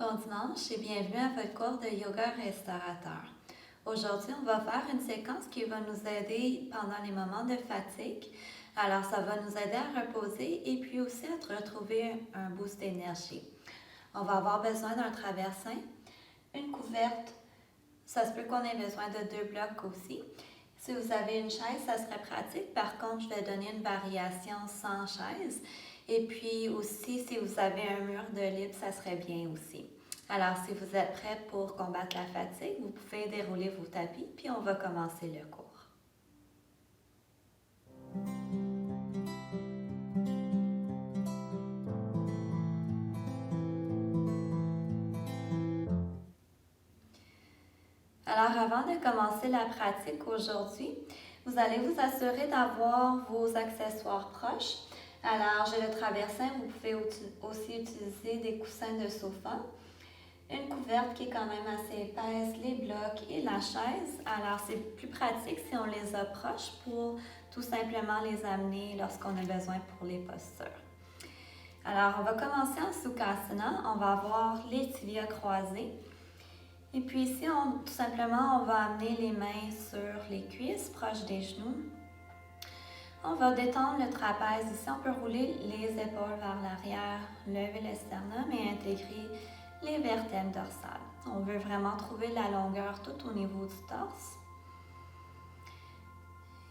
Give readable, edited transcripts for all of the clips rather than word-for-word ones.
Bon dimanche et bienvenue à votre cours de yoga restaurateur. Aujourd'hui, on va faire une séquence qui va nous aider pendant les moments de fatigue. Alors, ça va nous aider à reposer et puis aussi à retrouver un boost d'énergie. On va avoir besoin d'un traversin, une couverte. Ça se peut qu'on ait besoin de 2 blocs aussi. Si vous avez une chaise, ça serait pratique. Par contre, je vais donner une variation sans chaise. Et puis aussi, si vous avez un mur de libre, ça serait bien aussi. Alors, si vous êtes prêts pour combattre la fatigue, vous pouvez dérouler vos tapis, puis on va commencer le cours. Alors, avant de commencer la pratique aujourd'hui, vous allez vous assurer d'avoir vos accessoires proches. Alors, j'ai le traversin, vous pouvez aussi utiliser des coussins de sofa, une couverte qui est quand même assez épaisse, les blocs et la chaise. Alors, c'est plus pratique si on les a proches pour tout simplement les amener lorsqu'on a besoin pour les postures. Alors, on va commencer en Sukhasana. On va avoir les tibias croisés. Et puis ici, tout simplement, on va amener les mains sur les cuisses, proches des genoux. On va détendre le trapèze. Ici, on peut rouler les épaules vers l'arrière, lever le sternum et intégrer les vertèbres dorsales. On veut vraiment trouver la longueur tout au niveau du torse.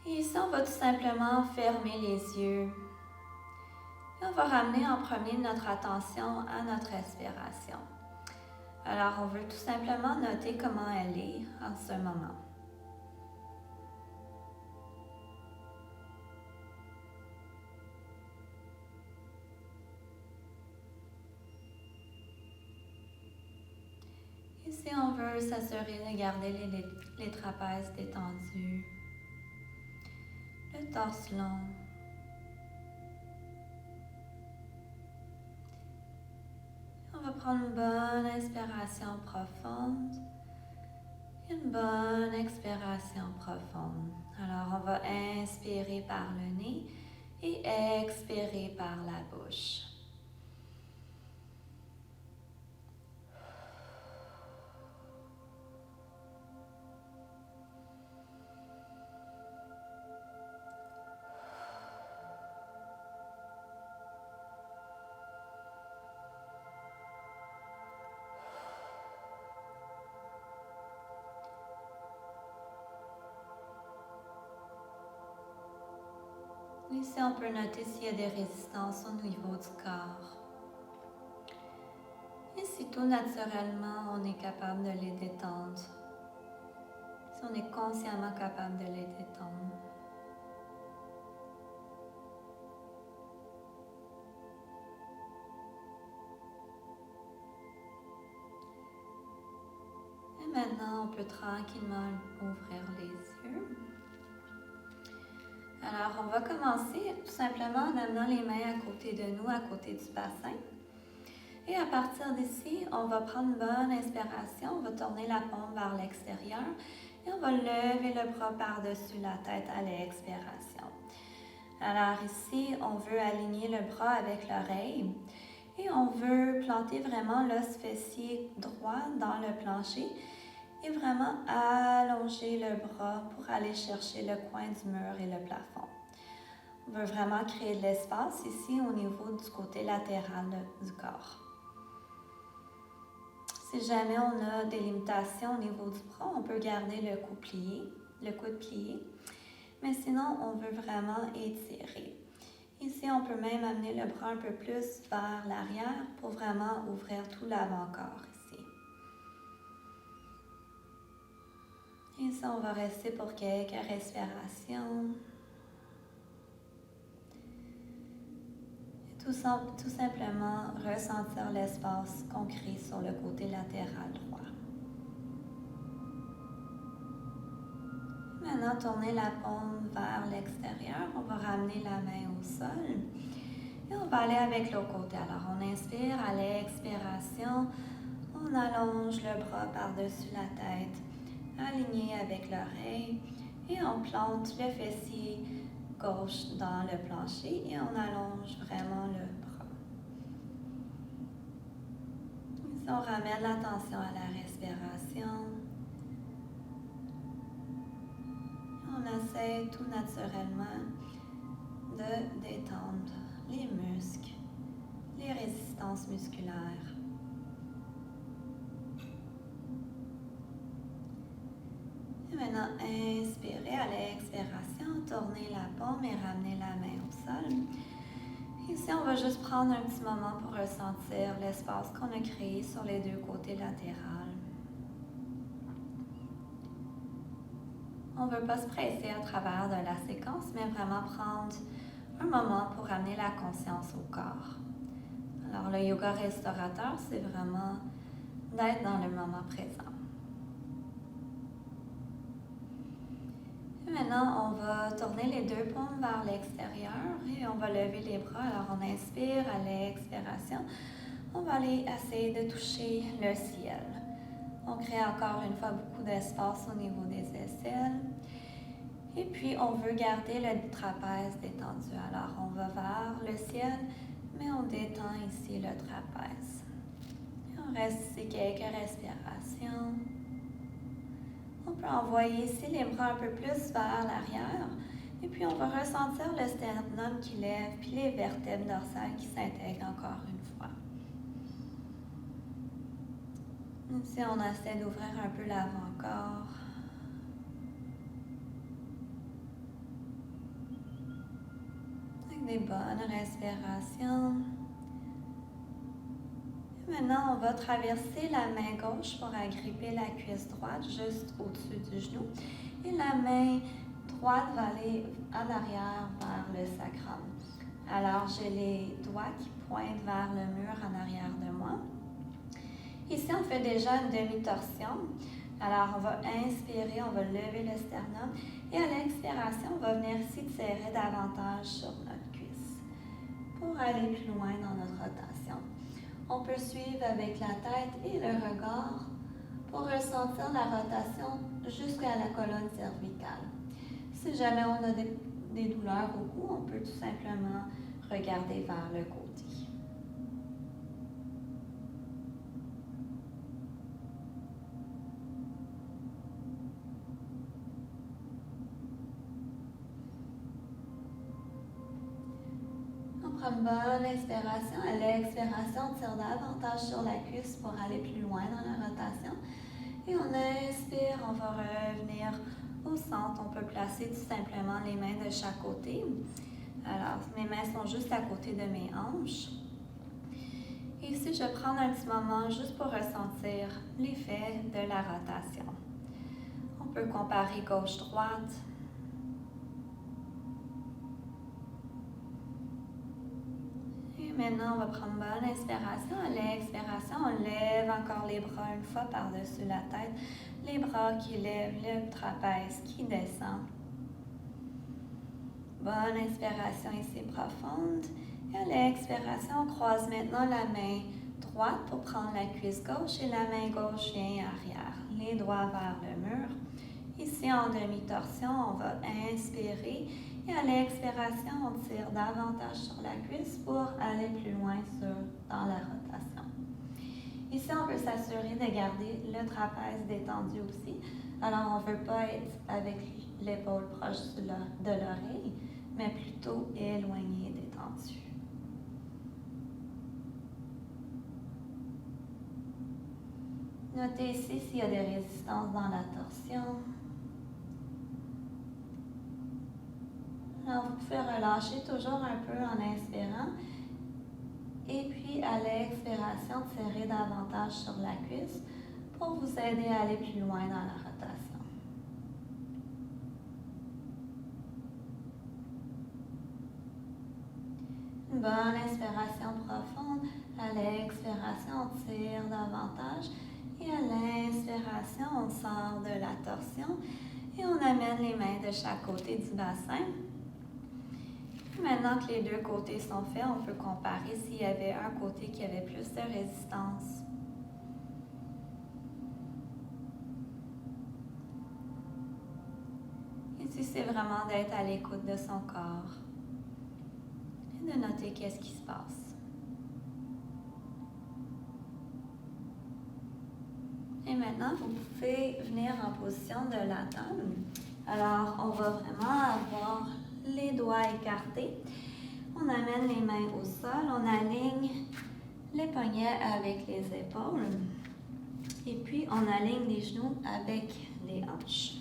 Et ici, on va tout simplement fermer les yeux. Et on va ramener en premier notre attention à notre respiration. Alors, on veut tout simplement noter comment elle est en ce moment. Ici, on veut s'assurer de garder les trapèzes détendus, le torse long. On va prendre une bonne inspiration profonde et une bonne expiration profonde. Alors, on va inspirer par le nez et expirer par la bouche. Ici, on peut noter s'il y a des résistances au niveau du corps. Et si tout naturellement, on est capable de les détendre. Si on est consciemment capable de les détendre. Et maintenant, on peut tranquillement ouvrir les yeux. Alors, on va commencer tout simplement en amenant les mains à côté de nous, à côté du bassin. Et à partir d'ici, on va prendre une bonne inspiration, on va tourner la paume vers l'extérieur et on va lever le bras par-dessus la tête à l'expiration. Alors ici, on veut aligner le bras avec l'oreille et on veut planter vraiment l'os fessier droit dans le plancher et vraiment allonger le bras pour aller chercher le coin du mur et le plafond. On veut vraiment créer de l'espace ici au niveau du côté latéral du corps. Si jamais on a des limitations au niveau du bras, on peut garder le coude plié. Mais sinon, on veut vraiment étirer. Ici, on peut même amener le bras un peu plus vers l'arrière pour vraiment ouvrir tout l'avant-corps ici. Et ça, on va rester pour quelques respirations. Et tout simplement ressentir l'espace qu'on crée sur le côté latéral droit. Maintenant, tourner la paume vers l'extérieur. On va ramener la main au sol. Et on va aller avec l'autre côté. Alors, on inspire, à l'expiration, on allonge le bras par-dessus la tête, aligné avec l'oreille. Et on plante le fessier gauche dans le plancher et on allonge vraiment le bras. on ramène l'attention à la respiration. On essaie tout naturellement de détendre les muscles, les résistances musculaires. Et maintenant, inspirez à l'expiration, tournez la paume et ramenez la main au sol. Ici, on va juste prendre un petit moment pour ressentir l'espace qu'on a créé sur les deux côtés latéraux. On ne veut pas se presser à travers de la séquence, mais vraiment prendre un moment pour ramener la conscience au corps. Alors, le yoga restaurateur, c'est vraiment d'être dans le moment présent. Et maintenant, on va tourner les deux paumes vers l'extérieur et on va lever les bras. Alors, on inspire à l'expiration. On va aller essayer de toucher le ciel. On crée encore une fois beaucoup d'espace au niveau des aisselles. Et puis, on veut garder le trapèze détendu. Alors, on va vers le ciel, mais on détend ici le trapèze. Et on reste ici quelques respirations. On peut envoyer ici les bras un peu plus vers l'arrière. Et puis, on va ressentir le sternum qui lève, puis les vertèbres dorsales qui s'intègrent encore une fois. Ici, on essaie d'ouvrir un peu l'avant-corps. Avec des bonnes respirations. Maintenant, on va traverser la main gauche pour agripper la cuisse droite juste au-dessus du genou. Et la main droite va aller en arrière vers le sacrum. Alors, j'ai les doigts qui pointent vers le mur en arrière de moi. Ici, on fait déjà une demi-torsion. Alors, on va inspirer, on va lever le sternum. Et à l'expiration, on va venir ici tirer davantage sur notre cuisse pour aller plus loin dans notre rotation. On peut suivre avec la tête et le regard pour ressentir la rotation jusqu'à la colonne cervicale. Si jamais on a des douleurs au cou, on peut tout simplement regarder vers le côté. On prend une bonne inspiration. À l'expiration, on tire davantage sur la cuisse pour aller plus loin dans la rotation. Et on inspire, on va revenir au centre. On peut placer tout simplement les mains de chaque côté. Alors, mes mains sont juste à côté de mes hanches. Et ici, je vais prendre un petit moment juste pour ressentir l'effet de la rotation. On peut comparer gauche-droite. Maintenant, on va prendre une bonne inspiration. À l'expiration, on lève encore les bras une fois par-dessus la tête. Les bras qui lèvent, le trapèze qui descend. Bonne inspiration ici profonde. Et à l'expiration, on croise maintenant la main droite pour prendre la cuisse gauche et la main gauche vient arrière. Les doigts vers le mur. Ici, en demi-torsion, on va inspirer. Et à l'expiration, on tire davantage sur la cuisse pour aller plus loin dans la rotation. Ici, on veut s'assurer de garder le trapèze détendu aussi. Alors, on ne veut pas être avec l'épaule proche de l'oreille, mais plutôt éloigné, détendu. Notez ici s'il y a des résistances dans la torsion. Alors, vous pouvez relâcher toujours un peu en inspirant. Et puis, à l'expiration, tirez davantage sur la cuisse pour vous aider à aller plus loin dans la rotation. Une bonne inspiration profonde. À l'expiration, on tire davantage. Et à l'inspiration, on sort de la torsion. Et on amène les mains de chaque côté du bassin. Maintenant que les deux côtés sont faits, on peut comparer s'il y avait un côté qui avait plus de résistance. Ici, c'est vraiment d'être à l'écoute de son corps et de noter qu'est-ce qui se passe. maintenant, vous pouvez venir en position de latane. Alors, on va vraiment avoir les doigts écartés. On amène les mains au sol, on aligne les poignets avec les épaules. Et puis, on aligne les genoux avec les hanches.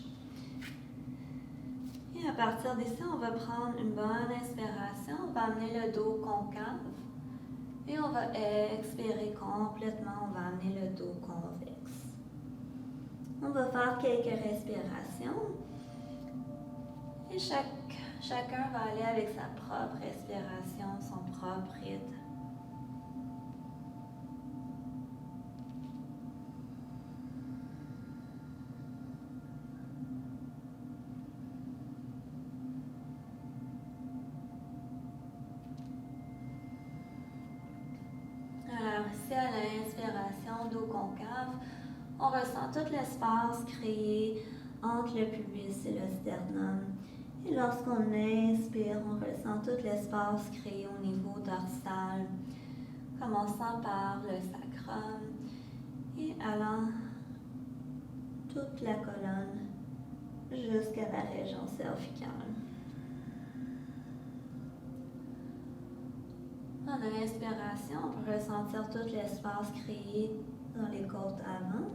Et à partir d'ici, on va prendre une bonne inspiration. On va amener le dos concave. Et on va expirer complètement. On va amener le dos convexe. On va faire quelques respirations. Et chacun va aller avec sa propre respiration, son propre rythme. Alors ici, à l'inspiration, dos concave, on ressent tout l'espace créé entre le pubis et le sternum. Et lorsqu'on inspire, on ressent tout l'espace créé au niveau dorsal, commençant par le sacrum et allant toute la colonne jusqu'à la région cervicale. En inspiration, on peut ressentir tout l'espace créé dans les côtes avant.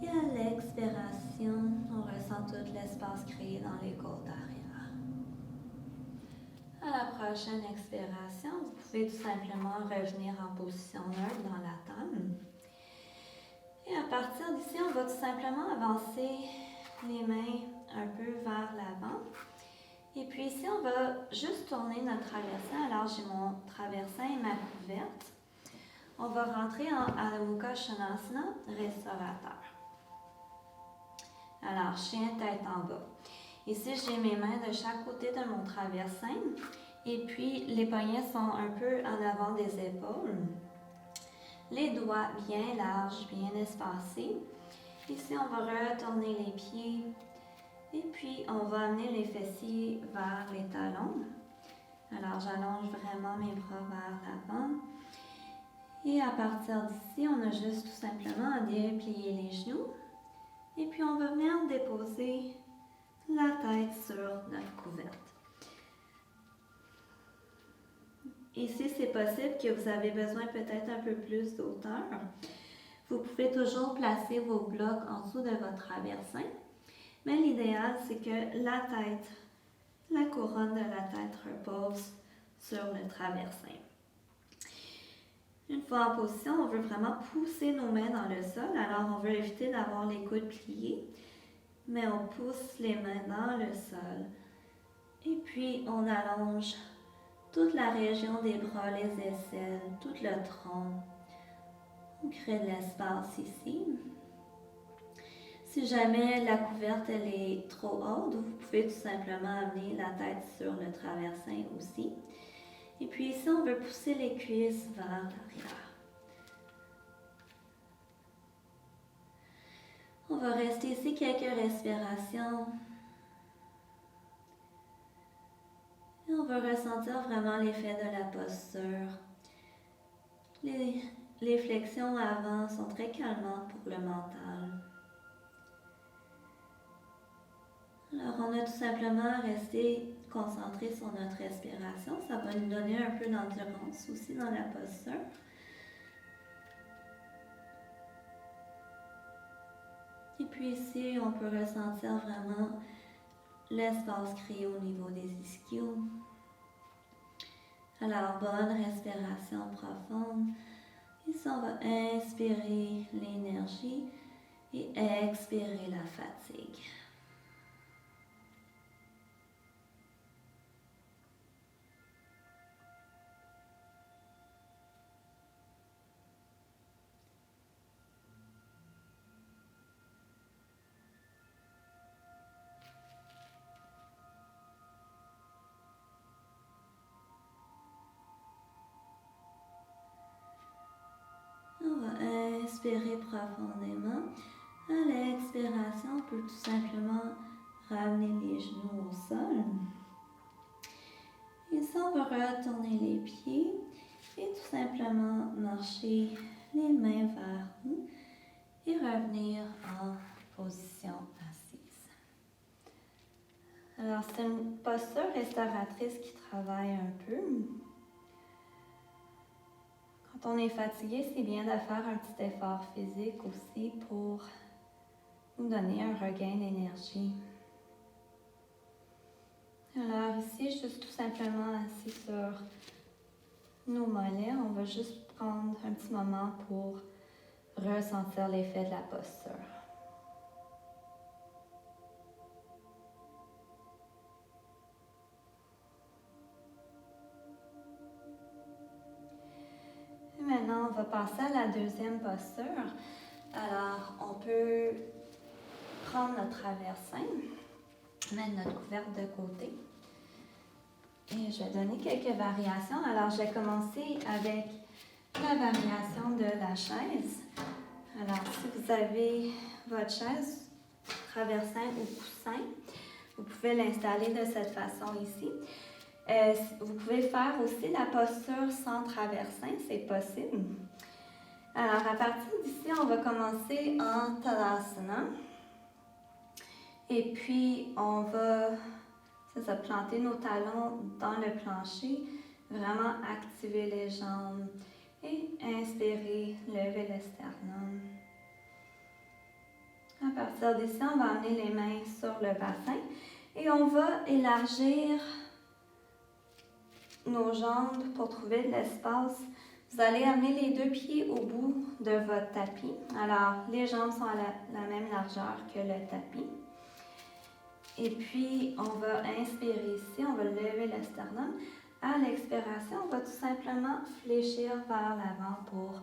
Et à l'expiration, on ressent tout l'espace créé dans les côtes arrière. À la prochaine expiration, vous pouvez tout simplement revenir en position neutre dans la table. Et à partir d'ici, on va tout simplement avancer les mains un peu vers l'avant. Et puis ici, on va juste tourner notre traversin. Alors, j'ai mon traversin et ma couverte. On va rentrer en Adho Mukha Svanasana, restaurateur. Alors, chien tête en bas. Ici, j'ai mes mains de chaque côté de mon traversin. Et puis, les poignets sont un peu en avant des épaules. Les doigts bien larges, bien espacés. Ici, on va retourner les pieds. Et puis, on va amener les fessiers vers les talons. Alors, j'allonge vraiment mes bras vers l'avant. Et à partir d'ici, on a juste tout simplement à déplier les genoux. Et puis, on va venir déposer la tête sur notre couverte. Ici, c'est possible que vous avez besoin peut-être un peu plus d'auteur. Vous pouvez toujours placer vos blocs en dessous de votre traversin. Mais l'idéal, c'est que la tête, la couronne de la tête repose sur le traversin. Une fois en position, on veut vraiment pousser nos mains dans le sol. Alors, on veut éviter d'avoir les coudes pliés, mais on pousse les mains dans le sol. Et puis, on allonge toute la région des bras, les aisselles, tout le tronc. On crée de l'espace ici. Si jamais la couverte elle est trop haute, vous pouvez tout simplement amener la tête sur le traversin aussi. Et puis ici, on veut pousser les cuisses vers l'arrière. On va rester ici quelques respirations. Et on va ressentir vraiment l'effet de la posture. Les flexions avant sont très calmantes pour le mental. Alors, on a tout simplement à rester concentré sur notre respiration. Ça va nous donner un peu d'endurance aussi dans la posture. Et puis ici, on peut ressentir vraiment l'espace créé au niveau des ischios. Alors, bonne respiration profonde. Ici, on va inspirer l'énergie et expirer la fatigue. On va inspirer profondément. À l'expiration, on peut tout simplement ramener les genoux au sol. Ici, on va retourner les pieds et tout simplement marcher les mains vers nous. et revenir en position assise. Alors, c'est une posture restauratrice qui travaille un peu. Quand on est fatigué, c'est bien de faire un petit effort physique aussi pour nous donner un regain d'énergie. Alors ici, juste tout simplement assis sur nos mollets, on va juste prendre un petit moment pour ressentir l'effet de la posture. Et maintenant, on va passer à la deuxième posture. Alors, on peut prendre notre traversin, mettre notre couverte de côté. Et je vais donner quelques variations. Alors, je vais commencer avec la variation de la chaise. Alors, si vous avez votre chaise, traversin ou coussin, vous pouvez l'installer de cette façon ici. Vous pouvez faire aussi la posture sans traversin, c'est possible. Alors, à partir d'ici, on va commencer en Tadasana. Et puis, on va planter nos talons dans le plancher, vraiment activer les jambes et inspirer, lever le sternum. À partir d'ici, on va amener les mains sur le bassin et on va élargir nos jambes pour trouver de l'espace. Vous allez amener les deux pieds au bout de votre tapis. Alors, les jambes sont à la même largeur que le tapis. Et puis, on va inspirer ici, on va lever le sternum. À l'expiration, on va tout simplement fléchir vers l'avant pour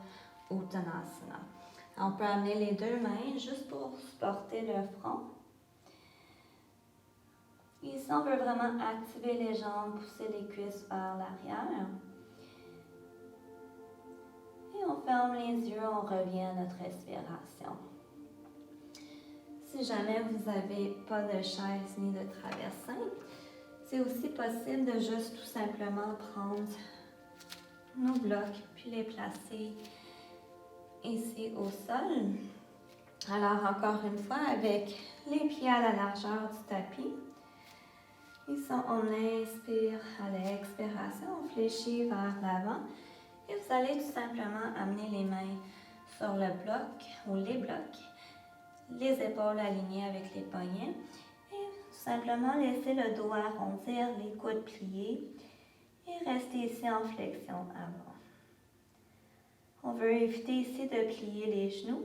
Uttanasana. On peut amener les deux mains juste pour supporter le front. Ici, on veut vraiment activer les jambes, pousser les cuisses vers l'arrière. Et on ferme les yeux, on revient à notre respiration. Si jamais vous n'avez pas de chaise ni de traversin, c'est aussi possible de juste tout simplement prendre nos blocs puis les placer ici au sol. Alors encore une fois, avec les pieds à la largeur du tapis. Ici, on inspire à l'expiration, on fléchit vers l'avant et vous allez tout simplement amener les mains sur le bloc ou les blocs. Les épaules alignées avec les poignets et simplement laisser le dos arrondir, les coudes pliés et rester ici en flexion avant. On veut éviter ici de plier les genoux.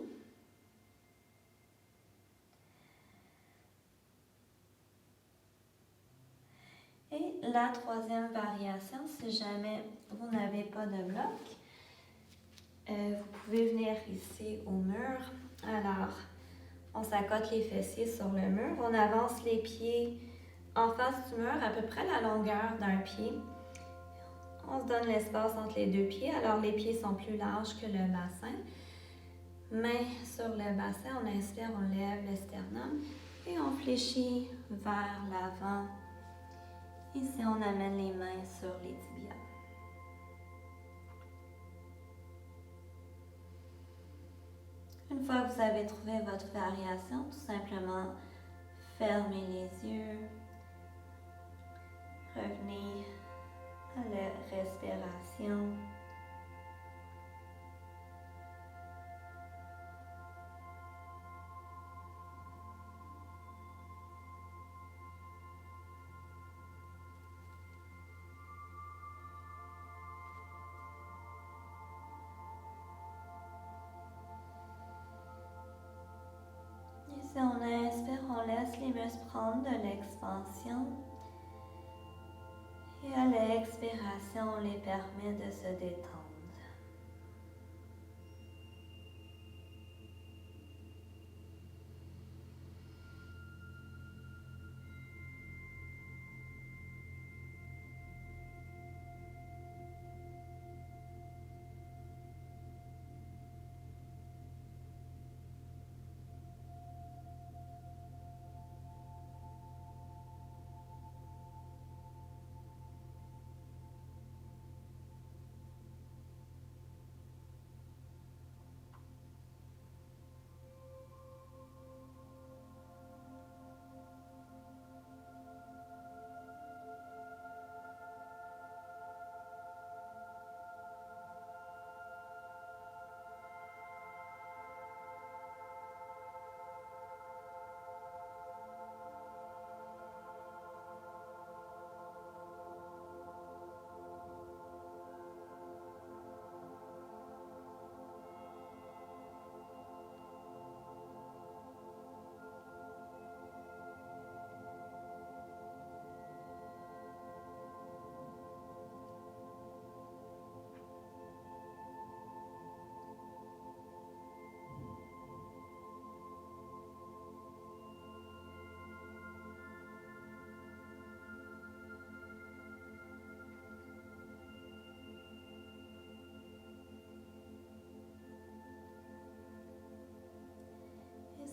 Et la troisième variation, si jamais vous n'avez pas de bloc, vous pouvez venir ici au mur. Alors, on s'accote les fessiers sur le mur. On avance les pieds en face du mur, à peu près la longueur d'un pied. On se donne l'espace entre les deux pieds. Alors, les pieds sont plus larges que le bassin. Mains sur le bassin, on inspire, on lève le sternum et on fléchit vers l'avant. Ici, on amène les mains sur les tibias. Une fois que vous avez trouvé votre variation, tout simplement fermez les yeux, revenez à la respiration. Si on inspire, on laisse les muscles prendre de l'expansion. Et à l'expiration, on les permet de se détendre.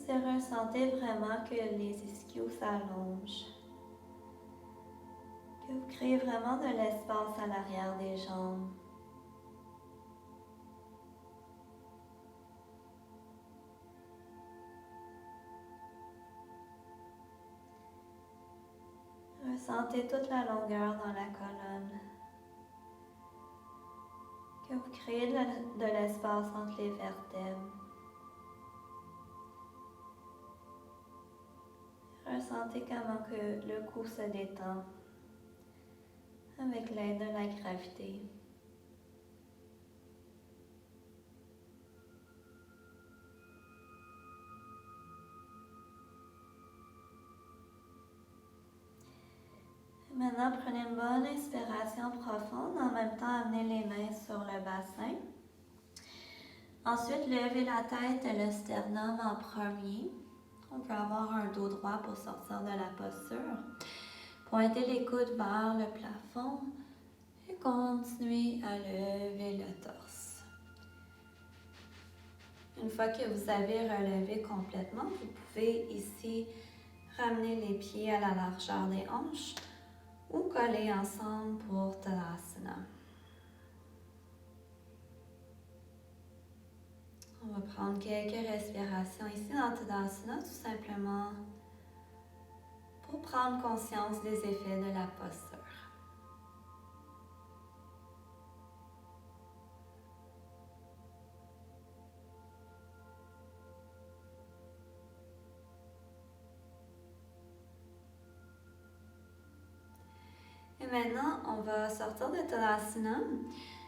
Si ressentez vraiment que les ischios s'allongent, que vous créez vraiment de l'espace à l'arrière des jambes. Ressentez toute la longueur dans la colonne. Que vous créez de l'espace entre les vertèbres. Ressentez comment que le cou se détend avec l'aide de la gravité. Maintenant, prenez une bonne inspiration profonde. En même temps, amenez les mains sur le bassin. Ensuite, levez la tête et le sternum en premier. On peut avoir un dos droit pour sortir de la posture. Pointez les coudes vers le plafond et continuez à lever le torse. Une fois que vous avez relevé complètement, vous pouvez ici ramener les pieds à la largeur des hanches ou coller ensemble pour Tadasana. On va prendre quelques respirations ici dans Tadasana, tout simplement pour prendre conscience des effets de la posture. Et maintenant, on va sortir de Tadasana.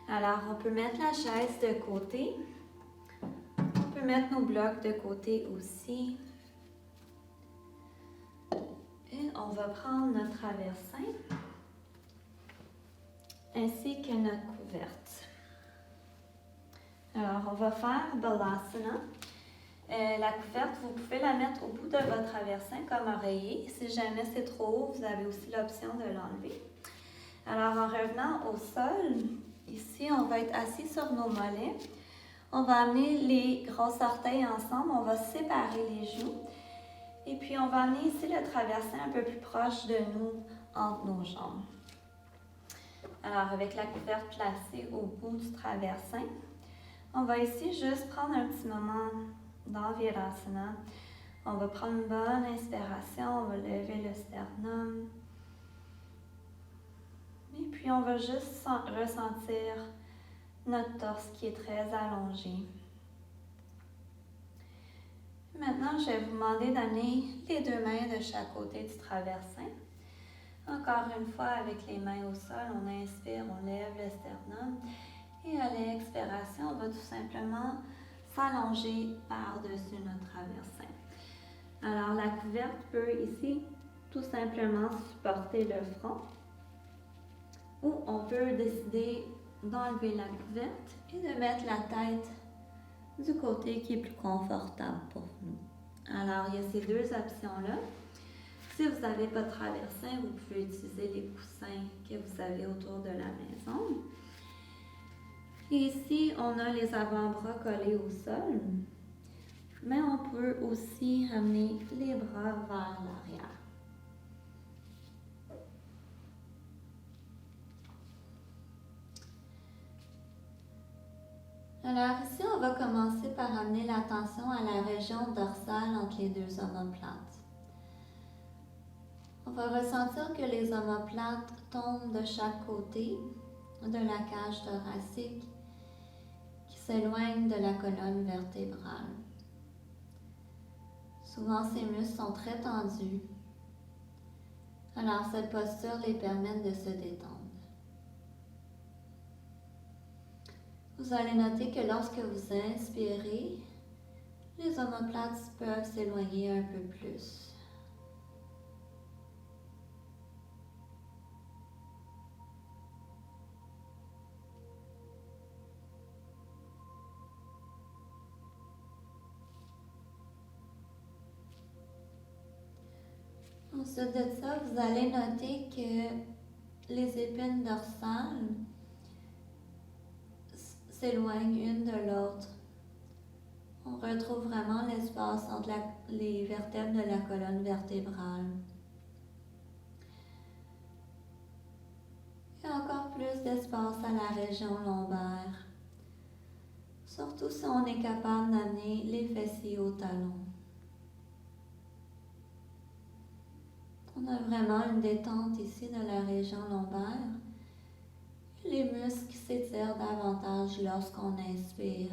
Alors, on peut mettre la chaise de côté. On peut mettre nos blocs de côté aussi. Et on va prendre notre traversin ainsi que notre couverte. Alors, on va faire Balasana. La couverte, vous pouvez la mettre au bout de votre traversin comme oreiller. Si jamais c'est trop haut, vous avez aussi l'option de l'enlever. Alors, en revenant au sol, ici, on va être assis sur nos mollets. On va amener les gros orteils ensemble. On va séparer les genoux. Et puis, on va amener ici le traversin un peu plus proche de nous, entre nos jambes. Alors, avec la couverte placée au bout du traversin, on va ici juste prendre un petit moment dans Virasana. On va prendre une bonne inspiration. On va lever le sternum. Et puis, on va juste ressentir notre torse qui est très allongé. Maintenant, je vais vous demander d'amener les deux mains de chaque côté du traversin. Encore une fois, avec les mains au sol, on inspire, on lève le sternum. Et à l'expiration, on va tout simplement s'allonger par-dessus notre traversin. Alors, la couverte peut ici tout simplement supporter le front. Ou on peut décider d'enlever la couverte et de mettre la tête du côté qui est plus confortable pour nous. Alors, il y a ces deux options-là. Si vous n'avez pas de traversin, vous pouvez utiliser les coussins que vous avez autour de la maison. Et ici, on a les avant-bras collés au sol, mais on peut aussi ramener les bras vers l'arrière. Alors ici, on va commencer par amener l'attention à la région dorsale entre les deux omoplates. On va ressentir que les omoplates tombent de chaque côté de la cage thoracique qui s'éloigne de la colonne vertébrale. Souvent, ces muscles sont très tendus. Alors, cette posture les permet de se détendre. Vous allez noter que lorsque vous inspirez, les omoplates peuvent s'éloigner un peu plus. Ensuite de ça, vous allez noter que les épines dorsales s'éloignent une de l'autre. On retrouve vraiment l'espace d'espace entre les vertèbres de la colonne vertébrale. Et encore plus d'espace à la région lombaire. Surtout si on est capable d'amener les fessiers au talon. On a vraiment une détente ici de la région lombaire. Les muscles s'étirent davantage lorsqu'on inspire.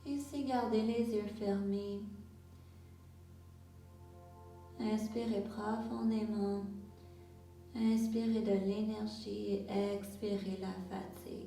Ici, gardez les yeux fermés. Inspirez profondément. Inspirez de l'énergie et expirez la fatigue.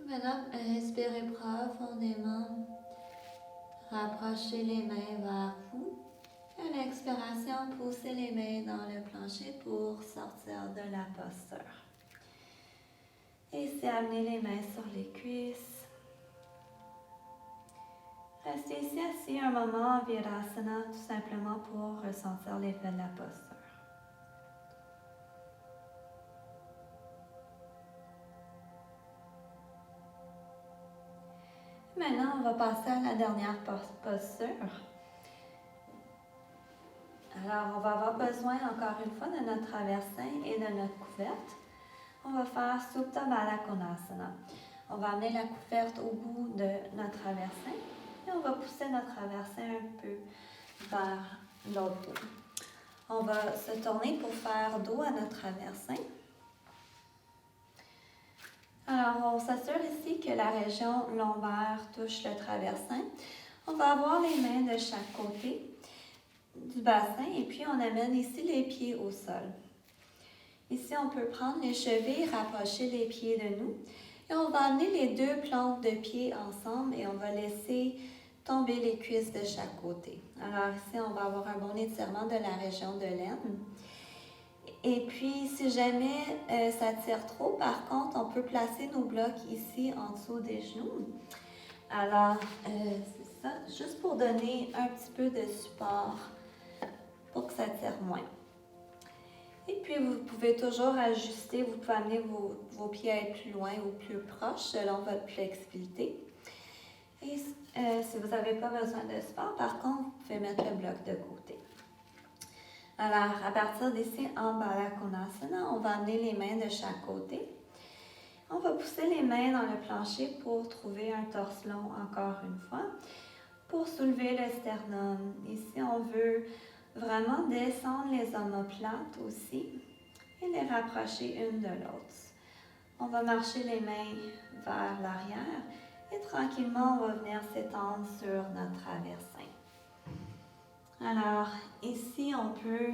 Maintenant, inspirez profondément. Rapprochez les mains vers vous. À l'expiration, poussez les mains dans le plancher pour sortir de la posture. Et ici, amenez les mains sur les cuisses. Restez ici assis un moment en Virasana, tout simplement pour ressentir l'effet de la posture. Maintenant, on va passer à la dernière posture. Alors, on va avoir besoin encore une fois de notre traversin et de notre couverte. On va faire Supta Baddha Konasana. On va amener la couverte au bout de notre traversin et on va pousser notre traversin un peu vers l'autre bout. On va se tourner pour faire dos à notre traversin. Alors, on s'assure ici que la région lombaire touche le traversin. On va avoir les mains de chaque côté du bassin et puis on amène ici les pieds au sol. Ici, on peut prendre les chevilles, rapprocher les pieds de nous et on va amener les deux plantes de pied ensemble et on va laisser tomber les cuisses de chaque côté. Alors ici, on va avoir un bon étirement de la région de l'aine. Et puis, si jamais ça tire trop, par contre, on peut placer nos blocs ici en dessous des genoux. Alors, c'est ça, juste pour donner un petit peu de support pour que ça tire moins. Et puis, vous pouvez toujours ajuster, vous pouvez amener vos pieds à être plus loin ou plus proches selon votre flexibilité. Et si vous n'avez pas besoin de support, par contre, vous pouvez mettre le bloc de côté. Alors, à partir d'ici, en Baddha Konasana, on va amener les mains de chaque côté. On va pousser les mains dans le plancher pour trouver un torse long encore une fois. Pour soulever le sternum. Ici, on veut vraiment descendre les omoplates aussi et les rapprocher une de l'autre. On va marcher les mains vers l'arrière et tranquillement, on va venir s'étendre sur notre traversin. Alors, ici, on peut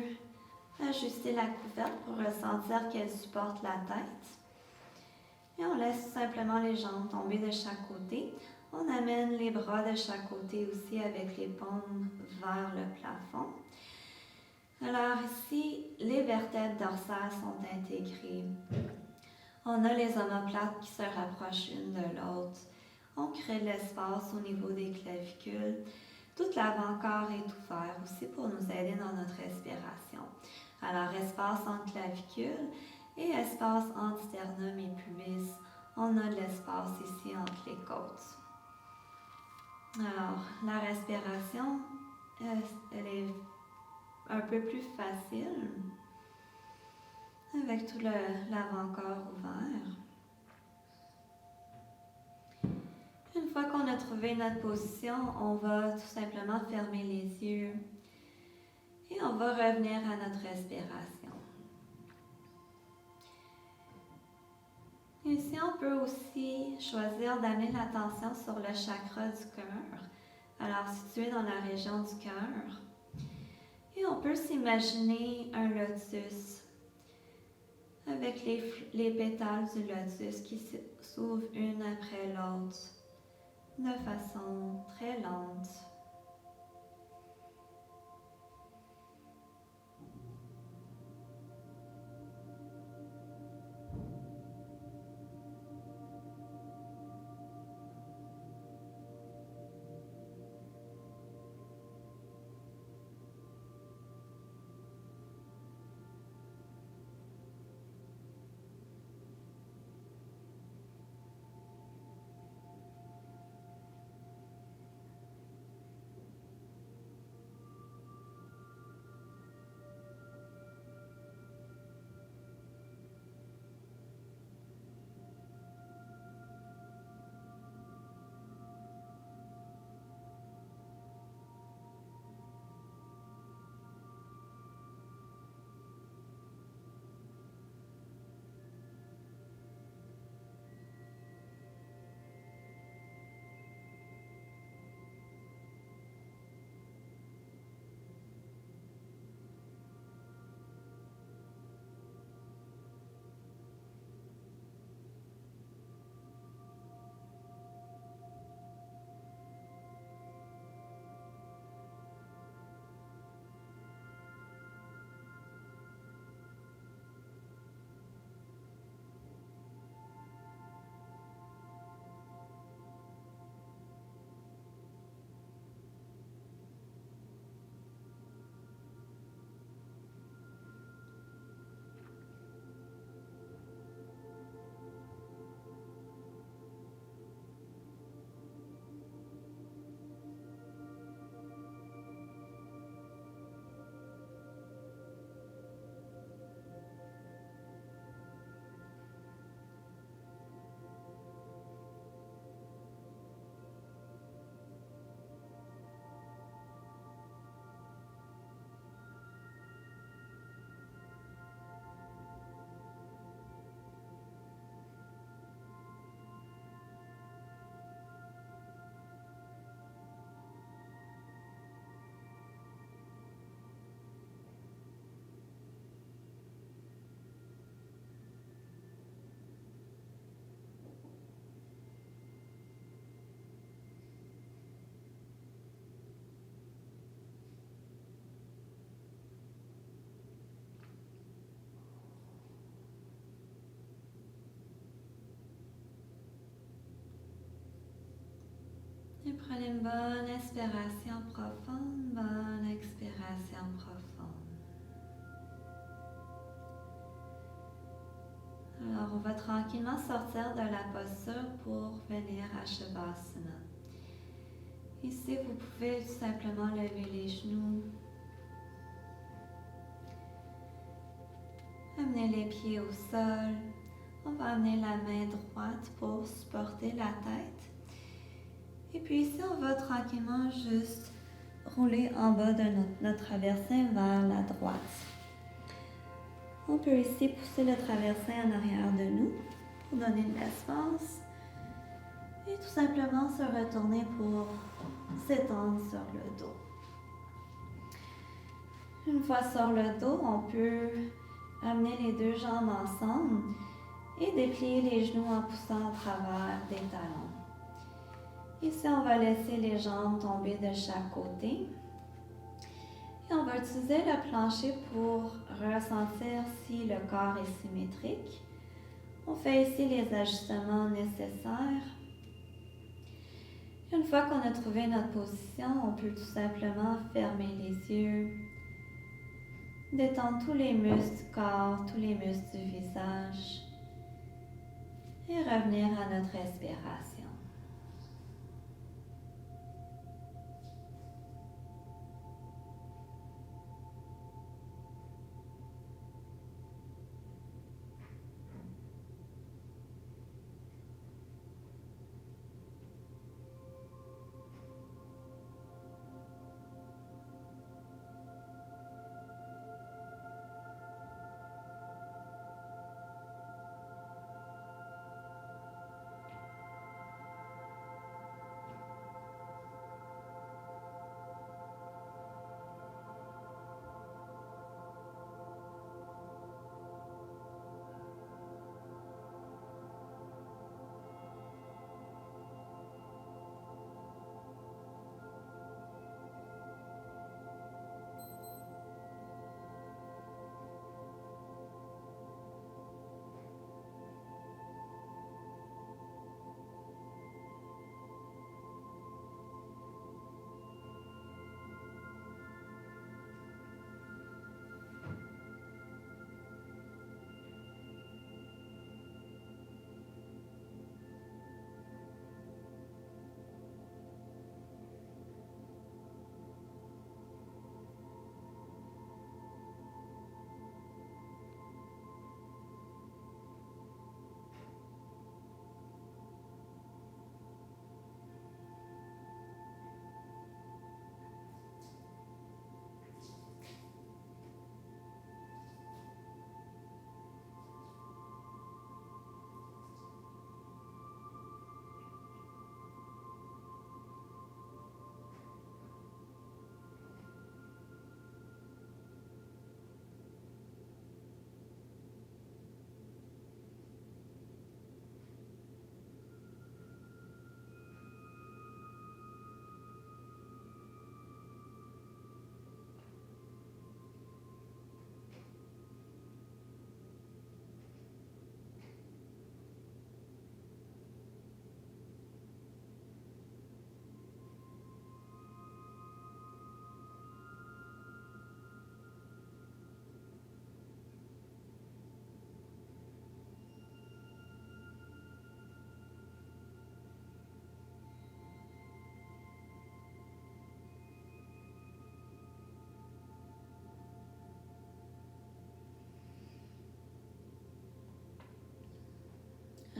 ajuster la couverte pour ressentir qu'elle supporte la tête. Et on laisse tout simplement les jambes tomber de chaque côté. On amène les bras de chaque côté aussi avec les paumes vers le plafond. Alors ici, les vertèbres dorsales sont intégrées. On a les omoplates qui se rapprochent une de l'autre. On crée de l'espace au niveau des clavicules. Tout l'avant-corps est ouvert aussi pour nous aider dans notre respiration. Alors, espace entre clavicules et espace entre sternum et pubis. On a de l'espace ici entre les côtes. Alors, la respiration, elle est un peu plus facile avec tout l'avant-corps ouvert. Une fois qu'on a trouvé notre position, on va tout simplement fermer les yeux et on va revenir à notre respiration. Ici, on peut aussi choisir d'amener l'attention sur le chakra du cœur, alors situé dans la région du cœur. Et on peut s'imaginer un lotus avec les pétales du lotus qui s'ouvrent une après l'autre de façon très lente. Et prenez une bonne inspiration profonde, bonne expiration profonde. Alors, on va tranquillement sortir de la posture pour venir à Shavasana. Ici, vous pouvez tout simplement lever les genoux, amener les pieds au sol. On va amener la main droite pour supporter la tête. Et puis ici, on va tranquillement juste rouler en bas de notre traversin vers la droite. On peut ici pousser le traversin en arrière de nous pour donner de l'espace. Et tout simplement se retourner pour s'étendre sur le dos. Une fois sur le dos, on peut amener les deux jambes ensemble et déplier les genoux en poussant à travers des talons. Ici, on va laisser les jambes tomber de chaque côté. Et on va utiliser le plancher pour ressentir si le corps est symétrique. On fait ici les ajustements nécessaires. Une fois qu'on a trouvé notre position, on peut tout simplement fermer les yeux, détendre tous les muscles du corps, tous les muscles du visage et revenir à notre respiration.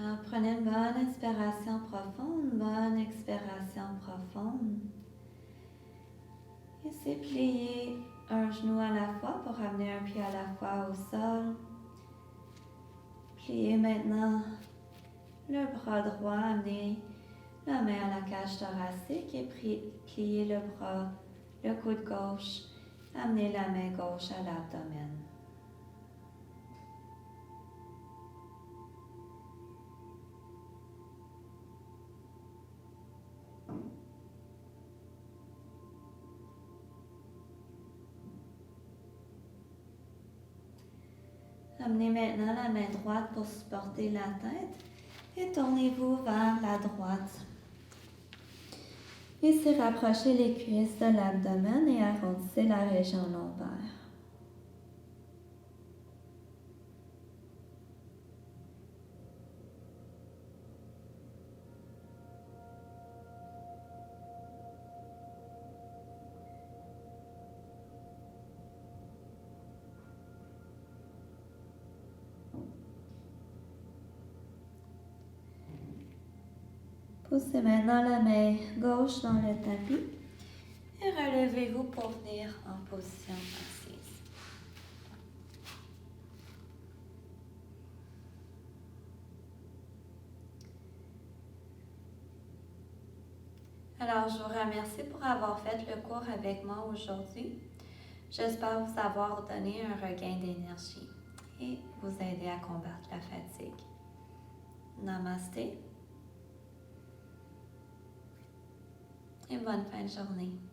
Alors, prenez une bonne inspiration profonde, une bonne expiration profonde. Ici, pliez un genou à la fois pour amener un pied à la fois au sol. Pliez maintenant le bras droit, amenez la main à la cage thoracique et pliez le bras, le coude gauche, amenez la main gauche à l'abdomen. Amenez maintenant la main droite pour supporter la tête et tournez-vous vers la droite. Ici, rapprochez les cuisses de l'abdomen et arrondissez la région lombaire. Poussez maintenant la main gauche dans le tapis et relevez-vous pour venir en position assise. Alors, je vous remercie pour avoir fait le cours avec moi aujourd'hui. J'espère vous avoir donné un regain d'énergie et vous aider à combattre la fatigue. Namasté et bonne fin de journée.